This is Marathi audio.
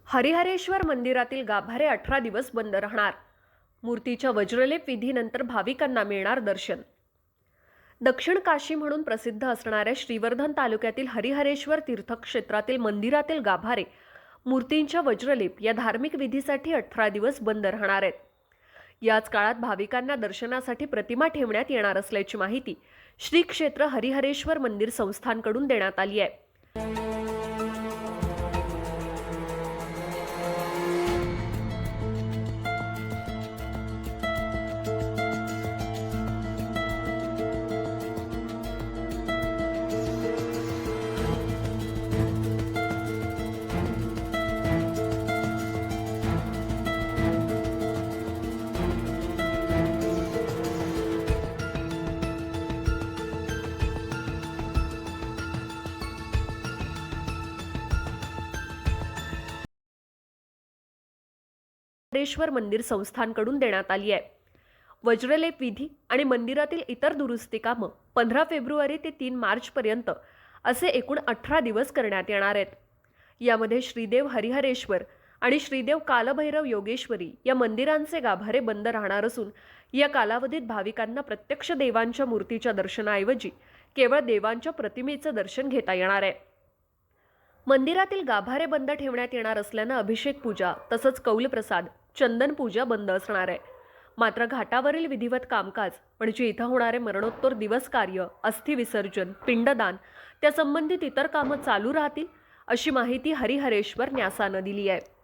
हरिहरेश्वर मंदिरातील गाभारे 18 दिवस बंद राहणार. मूर्तीच्या वज्रलेप विधीनंतर भाविकांना मिळणार दर्शन. दक्षिण काशी म्हणून प्रसिद्ध असणाऱ्या श्रीवर्धन तालुक्यातील हरिहरेश्वर तीर्थक्षेत्रातील मंदिरातील गाभारे मूर्तींच्या वज्रलेप या धार्मिक विधीसाठी 18 दिवस बंद राहणार आहेत. याच काळात भाविकांना दर्शनासाठी प्रतिमा ठेवण्यात येणार असल्याची माहिती श्री क्षेत्र हरिहरेश्वर मंदिर संस्थानकडून देण्यात आली आहे. हरिहरेश्वर मंदिर संस्थानकडून देण्यात आली आहे. वज्रलेप विधी आणि मंदिरातील इतर दुरुस्ती कामं 15 फेब्रुवारी ते 3 मार्च पर्यंत असे एकूण 18 दिवस करण्यात येणार आहेत. यामध्ये श्रीदेव हरिहरेश्वर आणि श्रीदेव कालभैरव योगेश्वरी या मंदिरांचे गाभारे बंद राहणार असून या कालावधीत भाविकांना प्रत्यक्ष देवांच्या मूर्तीच्या दर्शनाऐवजी केवळ देवांच्या प्रतिमेचं दर्शन घेता येणार आहे. मंदिरातील गाभारे बंद ठेवण्यात येणार असल्यानं अभिषेक पूजा तसंच कौलप्रसाद, चंदन पूजा बंद असणार आहे. मात्र घाटावरील विधिवत कामकाज म्हणजे इथं होणारे मरणोत्तर दिवस कार्य, अस्थि विसर्जन, पिंडदान त्या संबंधित इतर कामं चालू राहतील अशी माहिती हरिहरेश्वर न्यासानं दिली आहे.